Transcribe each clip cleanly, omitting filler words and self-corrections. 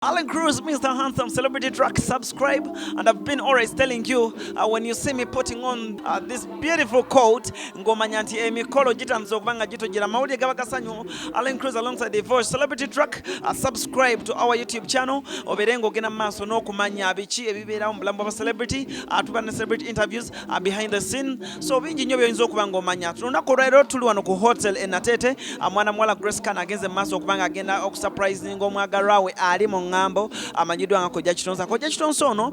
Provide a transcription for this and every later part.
Alan Cruz, Mr. Handsome, Celebrity Track, subscribe. And I've been always telling you when you see me putting on this beautiful coat, ngomanya nti emikolo gitanze okubanga gitogira mawulire gaba gasanyu. Alan Cruz alongside the voice Celebrity Track, subscribe to our YouTube channel. Oberengo ogenda maaso n'okumanya biki ebibeerawo mu bulamu bwa celebrity, tuba ne celebrity interviews behind the scene. So bingi nnyo by'oyinza okuba ng'omanya. Lunaku olwaleero tuli wano ku hotel e Natete, mwana muwala Grace Khan agenze mu maaso okubanga agenda okusurprisinga omwagalwa we ali mu Ngambo amanyiddwa nga Kojja Kitonsa. Kojja Kitonsa ono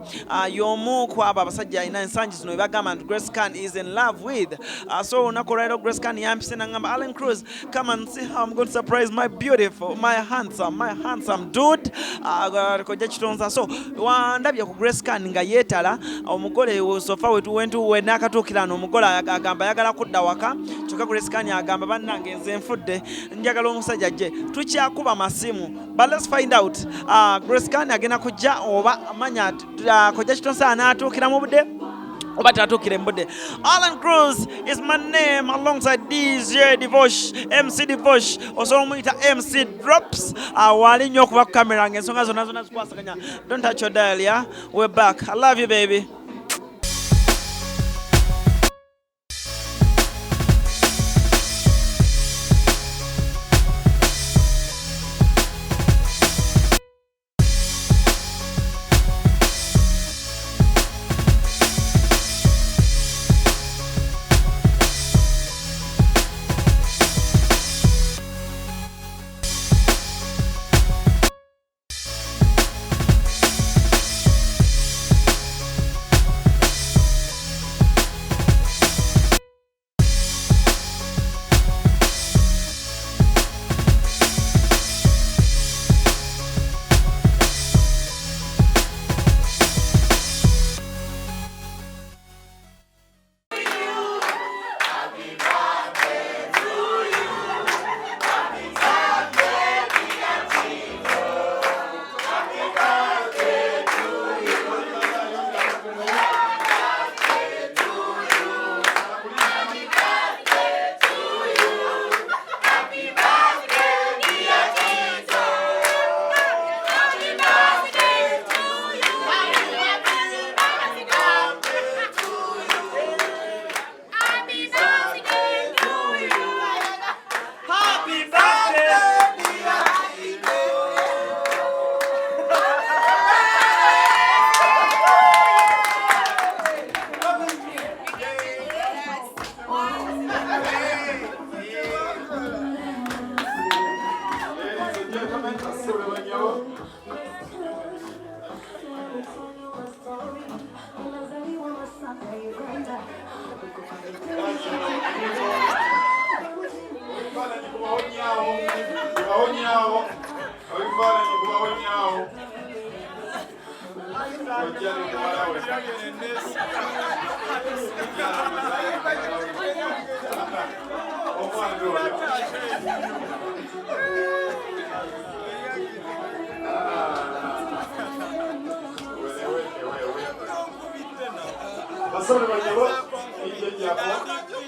y'omu ku abo abasajja alina ensangi zino we bagamba nti Grace Khan is in love with. So olunaku olwaleero Grace Khan yampise n'angamba, Alan Cruz, come and see how I'm going to surprise my beautiful, my handsome dude, Kojja Kitonsa. So wandabye ku Grace Khan nga yeetala omugole sofa we n'akatuukira ano omugole agamba ayagala kudda waka, kyokka Grace Khan agamba bannange nze nfudde njagala omusajja ajje tukyakuba masimu. But let's find out Grace Khan agenda kujja oba amanya Kojja Kitonsa anaatuukira mu budde oba taatuukire mu budde. Alan Cruz is my name alongside DJ Divosh, MC Divosh, osobola omuyita MC Drops. Wali nnyo okuba ku kamera ng'ensonga zonna zikwasaganya. Don't touch your dial, yeah? We're back. I love you, baby.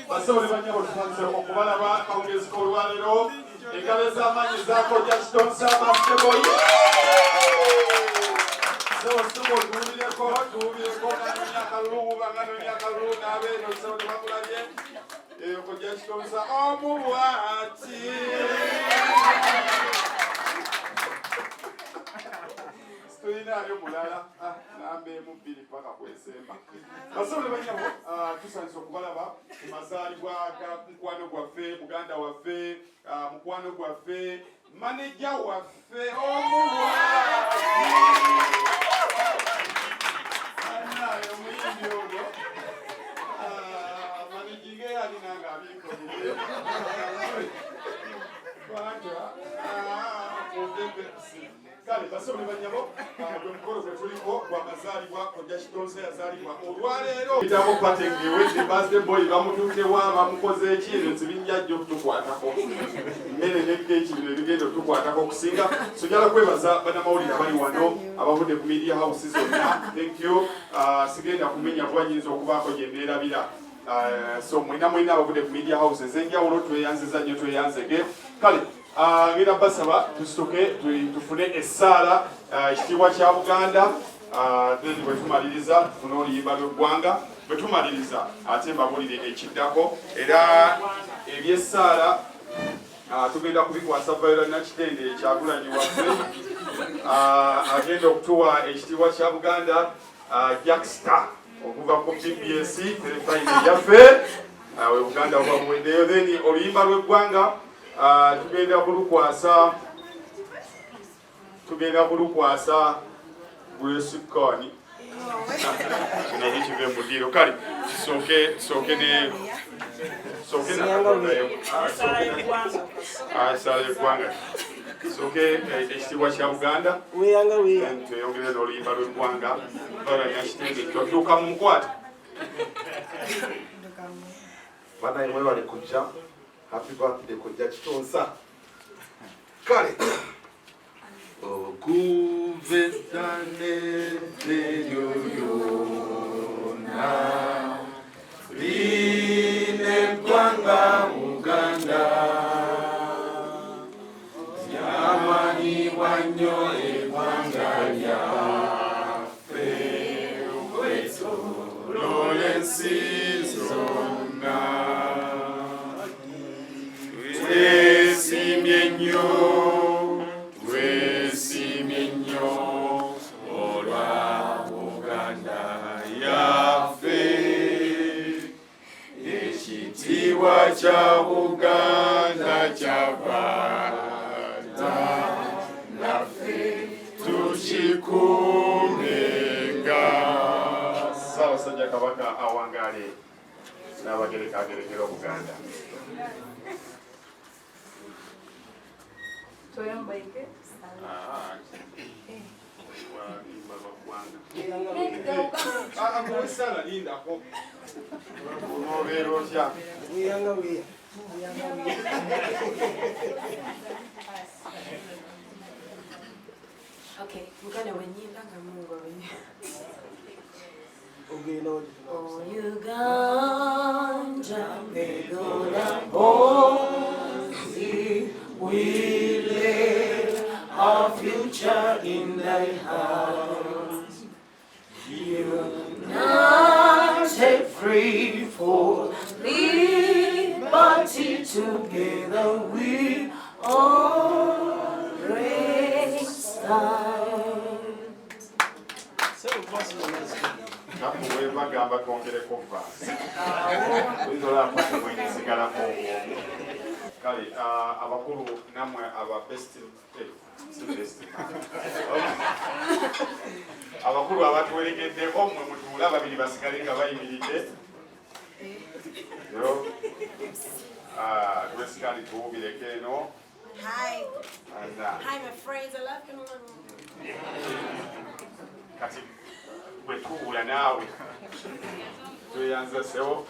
Basore banyabo tutanze okubalaba kawungezi kolwalero engalo z'amaanyi za Kojja Kitonsa Masebo. Tuwulireko nganonya kalulu n'abeeno sebo ne bagulabye Kojja Kitonsa omubwati. Tulinayo mulala nambeemu bbiri paka kwesemba. Basole banyabo tusanise okubalaba ku mazaalibwa ga mukwano gwaffe, muganda waffe, mukwano gwaffe, maneja waffe omubwati. Anayo muyimbi olwo manejige yalinanga abikolire kale basole banyabo gwe mukolo gwe tuliko gwa mazaalibwa Kojja Kitonsa yazaalibwa olwaleero bitako patengewe the birthday boy bamutuukewa bamukoze eki ezo zibinjajja okutukwatako mmere ne keeki bino ebigenda okutukwatako okusinga sojala kwebaza bannamawulire abali wano abavudde ku media house zonna. Thank you. Sigenda kumenya bwanyinza okubaako gye mbeerabira. So mwina abavudde ku media house ez'enjawulo tweyanziza nnyo tweyanzege kale ngenda basaba tusituke tufune essaala ekitiibwa kya Buganda then bwe tumaliriza tufune oluyimba lw'eggwanga bwe tumaliriza ate mbabulire ekiddako era ebyessaala tugenda kubikwasa Viola Nakitende Kyagulanyi waffe agenda okutuwa ekitiibwa kya Buganda Jackstar okuva ku BBS terefayini yaffe we Buganda bwamuweddeyo then oluyimba lw'eggwanga tugenda kulukwasa Gwesikani naye kive mu ddiiro kale tusooke ne sala y'eggwanga tusooke ekitiibwa kya Buganda tweyongere n'oluyimba lw'eggwanga Nakitende todduka mu nkwata bana yemwe bali kujja happy birthday kujja Kitonsa kale okuvesane teyoyona line gwanga Buganda yamanyibwa nnyo eggwanga lyaffe okwetooloola ensi zonna twesimye nnyo olwa Buganda yaffe ekitiibwa kya Buganda kyavaata naffe tukikuumenga. Ssaabasajja Kabaka awangaale n'abagereka agerekera Obuganda. Okay, Buganda wenyimba nga Mungu wenye. Oh Uganda, Megona Bozi, we lay our future in thy hands. United, free for liberty, together we always stand. Nakuwe bagamba twongereko vaasi tuyinza mwenyisigalamu kale abakulu namwe abakulu abatuwerekeddeko mwe mutuule ababiri basigale nga bayimiridde twesikali tuwubireko eno. Hi. Hi, my friends. I love you. Kati bwetuwula naawe tweyanza sebo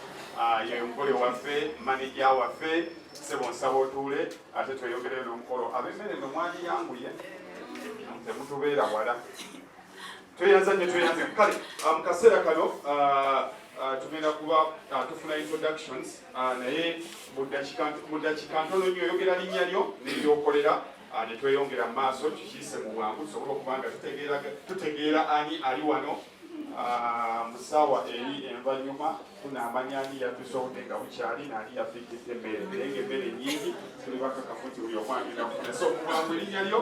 ye mukole waffe manija waffe sebo nsaba otuule ate tweyongereyo n'omukolo ab'emmere no mwandiyanguye temutubeera wala tweyanza nnyo tweyanze kale mu kaseera kano tugenda kuba tufuna introductions naye mu ddakiika ntono nnyo oyogera linnya lyo n'eryokolera ne tweyongera mu maaso tukiise mu bwangu tusobole okuba nga tutegeera ani ali wano mu ssaawa eri envanyuma tunaamanya ani yatusobodde nga bukyali naani yafiiridde emmere naye ng'emmere nnyingi tuli bakakafu nti buli omu agenda kufuna so mu bwangu erinnya lyo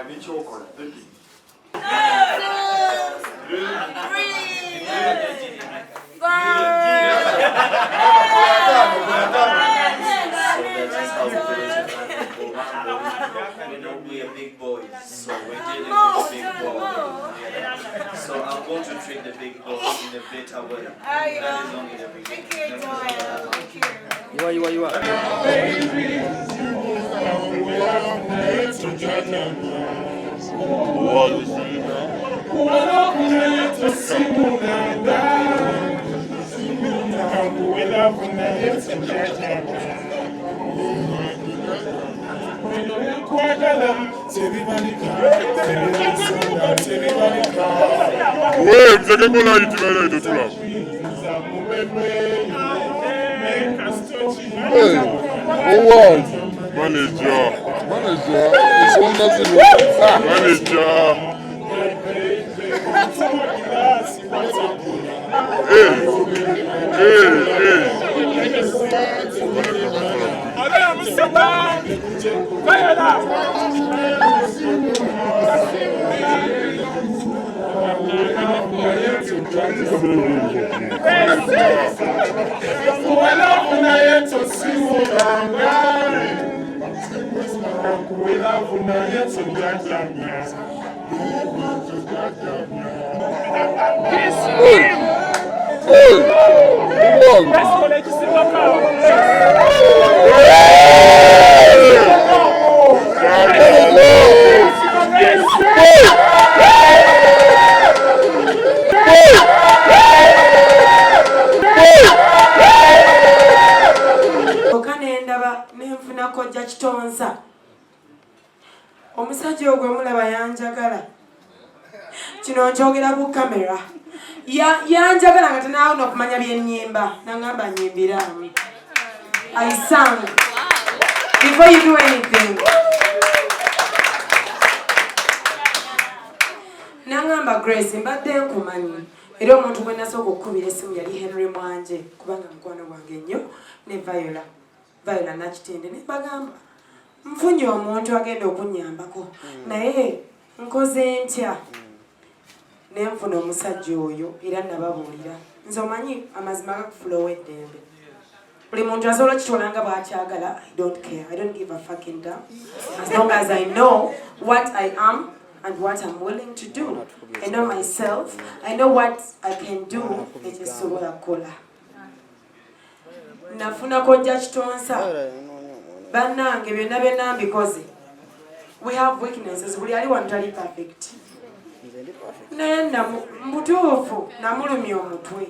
nekyokola We know we are big boys, so we're dealing with big boys. So I'm going to treat the big boys in a better way. That is only the beginning. Thank you. You are. Manager. Kojja Kitonsa omusajja ogwo mulaba yanjagala kino nkyogera ku kamera yanjagala nga tenaawona okumanya byennyimba nangamba nyimbiramu I sang before you do anything nangamba Grace mbadde nkumanyi era omuntu gwe nasooka okukubira essimu yali Henry Mwanje kubanga mukwano gwange nnyo ne Viola Nakitende ne bagamba nfunye omuntu agenda okunyambako naye nkoze ntya ne nfuna omusajja oyo era nababuulira nze omanyi amazima gakufulowa eddembe buli muntu asobola okitwala nga bw'akyagala I don't care I don't give a fucking damn as long as I know what I am and what I'm willing to do. I know myself. I know what I can do. Ekisobola kukola. Nafuna Kojja Kitonsa. Bannange byonna byonna mbikoze. We have weaknesses. Buli ali wano tali perfect. Naye mutuufu namulumya omutwe.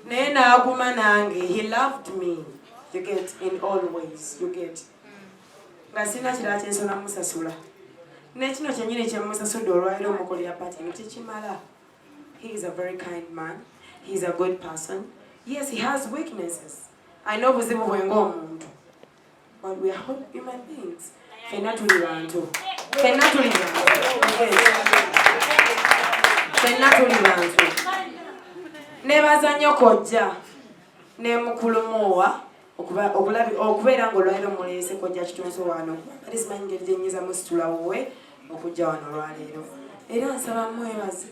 Naye n'aguma nange. He loved me. You get in all ways. You get. Nga sina kirala kyensona musasula. Nekino kyenyini kyemusasudde olwaliro omukolera pating tekimala. He is a very kind man. He is a good person. Yes, he has weaknesses. I know buzibu bwe ng'omuntu. But we are all human beings. Fenna tuli bantu. Fenna tuli bantu. Fenna tuli bantu. Nebaza nnyo Kojja ne mukulumuwa okubeera ng'olwaliro muleese Kojja Kitonsa wano. Ate simanyi ngeri gye nnyinza musitula wowe okujja wano olwaleero. Era nsaba mwebaze.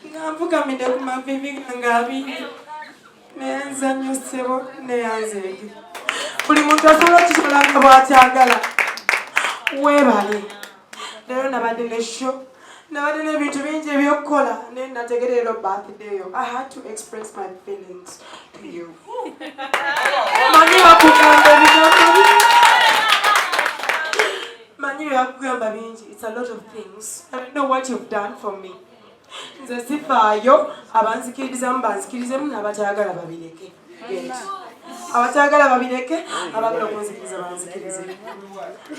Nga nfukamidde ku mavivi gange abiri. Nenzanyo ssebo neyanzeege. Buli muntu asobola okukikola nga bw'akyagala. Weebale. Leero nabadde ne show. Nabadde n'ebintu bingi ebyokukola naye nategerera birthday yo. I had to express my feelings to you. Manyi bakugamba bingi. It's a lot of things. I don't know what you've done for me. Nze sifaayo abanzikirizamu banzikirizemu n'abakyagala babireke. Abakyagala babireke, abagala okunzikiriza banzikirize.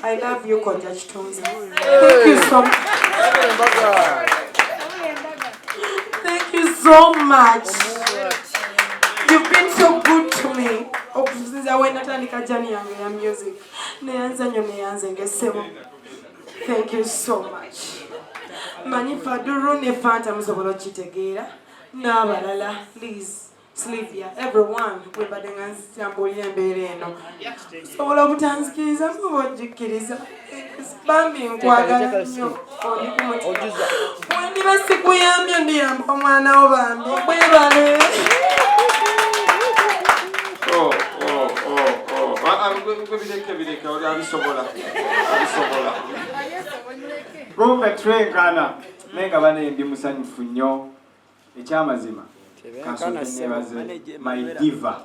I love you, Kojja Kitonsa. Thank you so much. Thank you so much. You've been so good to me. Okusinza we natandika jani yange ya music. Neyanza nnyo neyanze ng'essebo. Thank you so much. Manyi Fadulu ne Fanta musobola okitegeera n'abalala Liz, Sylvia, everyone webadde nga nzitambulira embeera eno. Sobola obutanzikiriza mubojjikiriza. Bambi nkwagala nnyo. Wendiba sikuyambye ndiyamba omwana wo bambi. Bwebale. Bireke oli abisobola. Kumbe twenkana naye nga bane ndi musanyufu nnyo ekyamazima kansooke nebaze my diva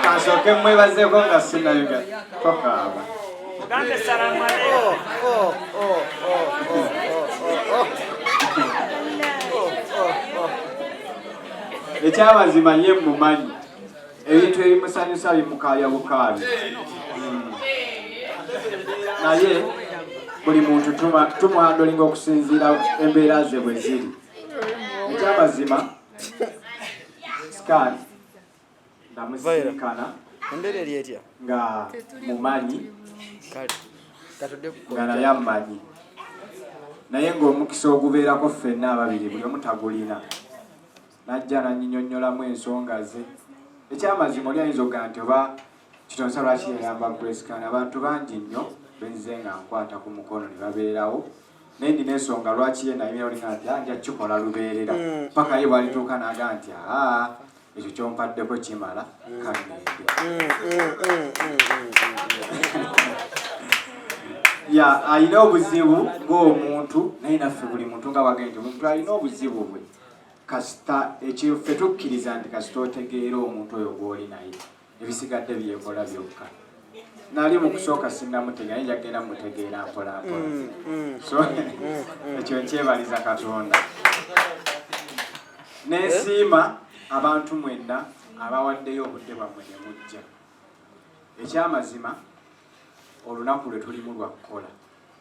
kansooke mwebazeeko nga sinayoga tokaaba ekyamazima ye mumanyi ebintu ebimusanyusa bimukaalya bukaabi naye buli muntu tumuhandolinga okusinziira embeera ze bwe ziri. Ekyamazima scan ndamusinkana Embera eri etya nga mumanyi kale katudde nga naye amanyi naye ng'omukisa ogubeerako ffenna ababiri buli omu tagulina najja nanyinyonnyolamu ensonga ze ekyamazima oli ayinza okugaa nti oba kitonsa lwaki yayamba Grace abantu bangi nnyo benze nga nkwata ku mukono ne babeerawo naye ndina ensonga lwaki ye naye olinga nti nja kikola lubeerera paka ye bwalituuka naga nti ekyo kyompaddeko kimala kanende ya alina obuzibu ng'omuntu naye naffe buli muntu nga wagee nti omuntu alina obuzibu bwe kasita ekyo ffe tukkiriza nti kasita otegeera omuntu oyo gw'oli naye ebisigadde byekola byokka nali mu kusooka sinnamutegeera naye njagenda mutegeera mpolampola so ekyo nkyebaliza Katonda n'esiima abantu mwenna abawaddeyo obudde bwammwe ne mujja ekyamazima olunaku lwe tulimu lwa kukola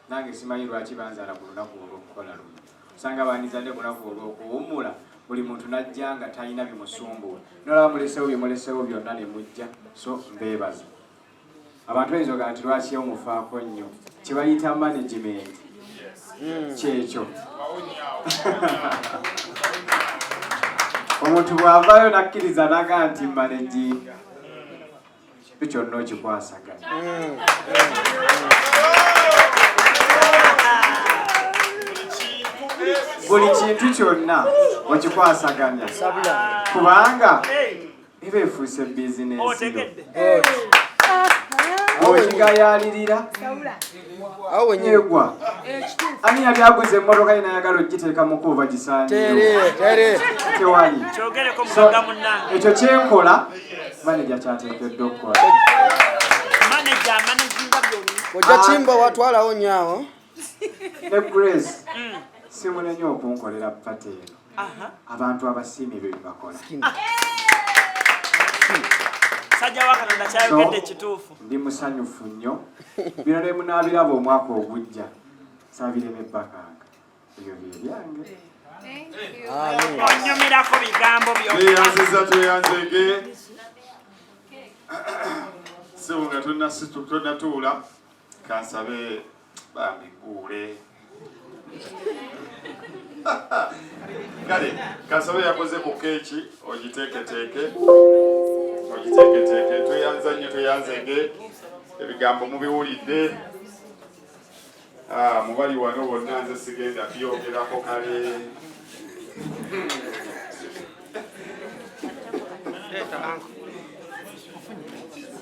nange simanyi lwaki banzala ku lunaku olw'okukola luno osanga banizadde ku lunaku olw'okuwummula buli muntu najja nga talina bimusumbuwa nolaba mulesewo byonna ne mujja so mbeebaza abantu bayinza ogaa nti lwaki omufaako nnyo kye bayita management kyekyo omuntu bw'avaayo nakkiriza naga nti managi kyonna okikwasaganya buli kintu kyonna okikwasaganya kubanga eba efuuse bizinesi okigayalirira yegwa ani yali aguze emmotoka ye nayagala ogiteeka mu kuuba gisaanyirewo tewanyi ekyo kyenkola maneja kyateekeddwa okukola ojja kimba watwalawo nyaawo ne Grace simunenye okunkolera pate eno abantu abasiimi bye bibakola ndi musanyufu nnyo bino ne munaabiraba omwaka ogujja saabireme ebbakanga ebyo bye byange onyumirako bigambo tweyanziza tweyanzege sibu nga tonnatuula kansabe bambiguule kale kansabe yakoze ku keeki ogiteeketeeke tweyanza nnyo tweyanzege ebigambo mubiwulidde mubali wano bonna nze sigenda byogerako kale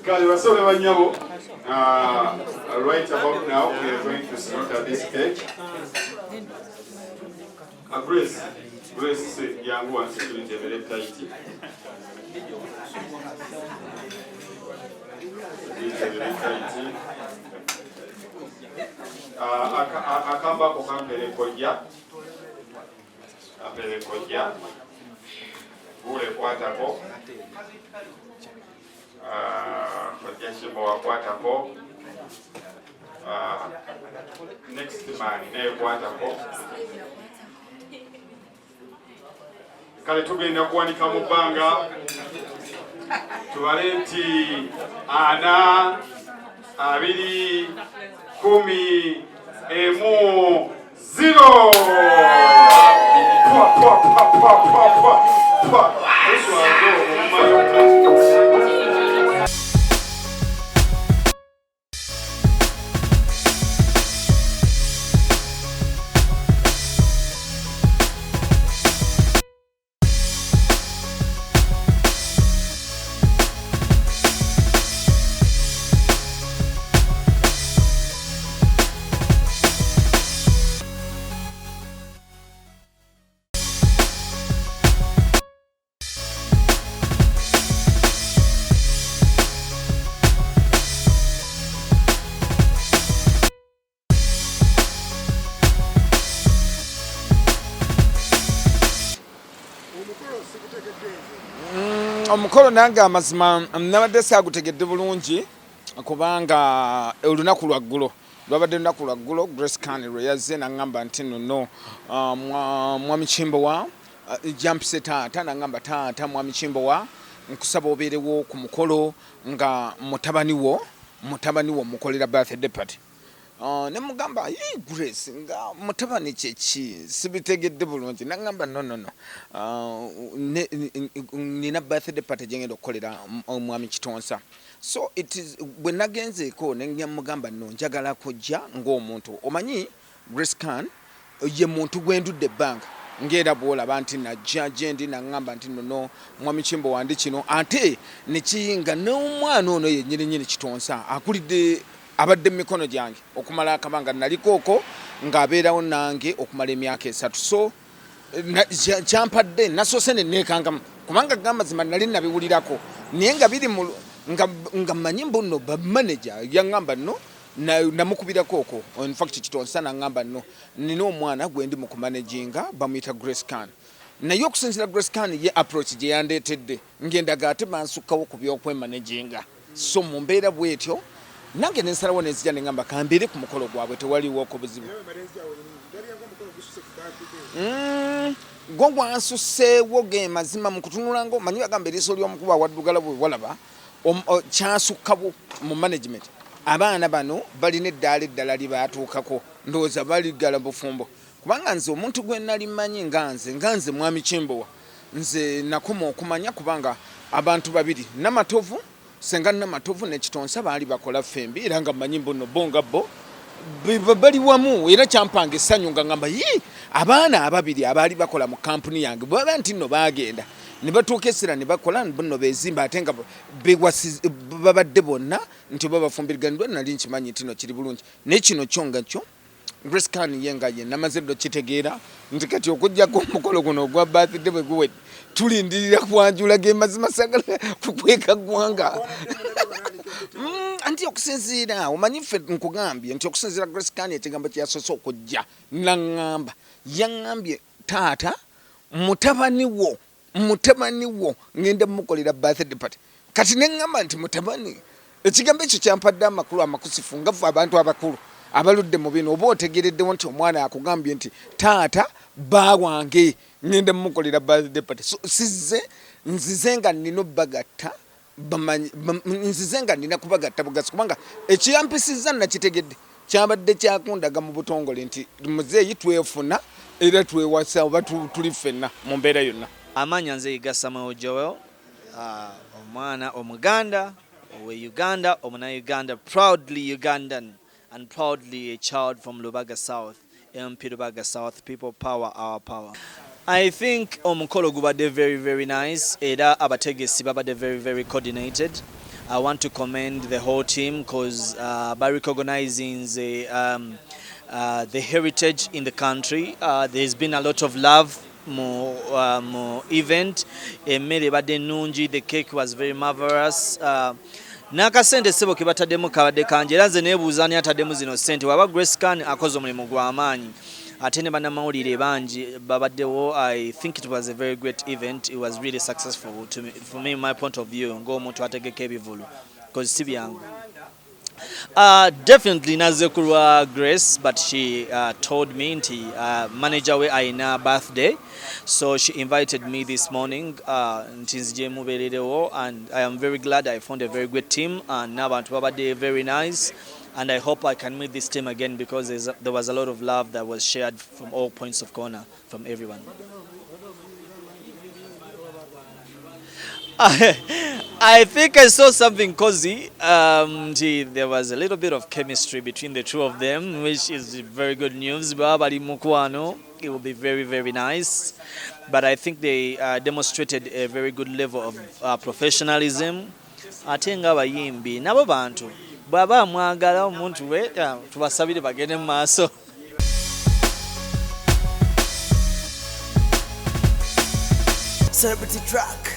kale basole banyabo right about now we are going to slaughter this cake. Grace yangu wansi tulitebere taiti akambako kampere kojja gule kwatako kojja kimbo wakwatako next man naye kwatako kale tugenda kuwanika mu bbanga tubale nti 4 2 1 0 omukolo nange amazima nabadde saagutegedde bulungi kubanga olunaku lwaggulo lwabadde lunaku lwaggulo Grace Khan lwe yazze n'aŋŋamba nti nno mwami Kimbowa jampise taata nangamba taata mwami Kimbowa nkusaba obeerewo ku mukolo nga mutabani wo mukolera birthday party. Ne mugamba Grace nga mutabani kyeki sibitegedde bulungi nangamba no nina birthday party gyengenda okukolera omwami Kitonsa. So it is bwe nagenzeeko ne mugamba no njagala kujja ng'omuntu omanyi Grace Khan ye muntu gwendudde bank ngera bwolaba nti najja gyendi nangamba nti no mwami Kimbowa ndi kino ate nekiyinga n'omwana ono yennyini Kitonsa akulidde abadde mikono gyange okumala akabanga nalikooko ng'abeerawo nange okumala emyaka 3. So kyampadde nasose nenneekangamu kubanga gamazima nali nabiwulirako naye nga biri nga mmanyi mbuno bamanager yaŋŋamba no namukubirako okwo. In fact Kitonsa naŋŋamba no nina omwana gwe ndi mu kumanaginga bamuyita Grace Khan naye okusinzira Grace Khan ye approach gye yandeetedde ngendaga ate bansukkawo ku by'okwemanaginga. So mu mbeera bwetyo nange nensalawo nenzija neŋŋamba kambeere ku mukolo gwabwe tewaliwo ko buzibu. Gwo gwansuseewo ge mazima mu kutunula ngo manyi bagamba eriiso ly'omukuba waddugala bwe walaba kyasukkawo mu management. Abaana bano balina eddaala eddala libaatuukako ndowooza baligala bufumbo kubanga nze omuntu gwe nali mmanyi nganze mwami Kimbowa nze nakoma okumanya kubanga abantu babiri Namatovu senga Namatovu ne Kitonsa baali bakola fembi era nga mmanyi mbuno bonga bo bali wamu era kyampanga essanyu nga ngamba abaana ababiri abaali bakola mu kampuni yange bwaba nti nno baagenda ne batuuka essira ne bakola nno beezimba ate nga babadde bonna nti oba bafumbiriganidwa nali nkimanyi nti no kiri bulungi naye kino kyo nga kyo Grace Khan ye nga ye namaze ddo kitegeera nti kati okujjako omukolo guno ogwa birthday bwe guwedde tulindirira kwanjula ge mazima sagala kukweka ggwanga. Anti okusinziira omanyi ffe nkugambye nti okusinziira Grace Khan ekigambo kye yasoose okujja naŋŋamba yaŋŋambye taata mutabani wo ngenda mukolera birthday party kati neŋŋamba nti mutabani ekigambo ekyo kyampadde amakulu amakusifu nga ffe abantu abakulu abaludde mu bino oba otegereddewo nti omwana akugambye nti taata baawange ngenda mukolera birthday party. So nzize nga nina obbagatta nzize nga nina kubagatta bugasi kubanga ekiyampisizza nakitegedde kyabadde kyakundaga mu butongole nti muzeeyi twefuna era twewasa oba tuli ffenna mu mbeera yonna. Amanya nze Gasamuel Joel omwana omuganda owe Uganda omuna Uganda proudly Ugandan and proudly a child from Lubaga South. MP Lubaga South, people power, our power. I think omukolo gubadde very, very nice. Era abategesi babadde very, very coordinated. I want to commend the whole team because by recognizing the heritage in the country, there's been a lot of love. More event. Emmere badde nnungi. The cake was very marvelous. Nakasente sebo ke bataddemu kabadde kanje era nze neebuuza ani ataddemu zino ssente waba Grace Khan akoze omulimu gw'amaanyi ate ne bannamawulire bangi babaddewo. I think it was a very great event. It was really successful to me, for me, my point of view ng'omuntu ategeka ebivulu because si byangu. Definitely nazekulwa Grace, but she told me nti manager we aina birthday, so she invited me this morning nti nzije mubererewo, and I am very glad I found a very good team and n'abantu babadde very nice, and I hope I can meet this team again because there was a lot of love that was shared from all points of corner from everyone. I think I saw something cozy. There was a little bit of chemistry between the two of them, which is very good news. It will be very, very nice. But I think they demonstrated a very good level of professionalism. Atenga bayimbi nabo bantu baba mwagala omuntu we tubasabire bagende mu maaso. Celebrity track.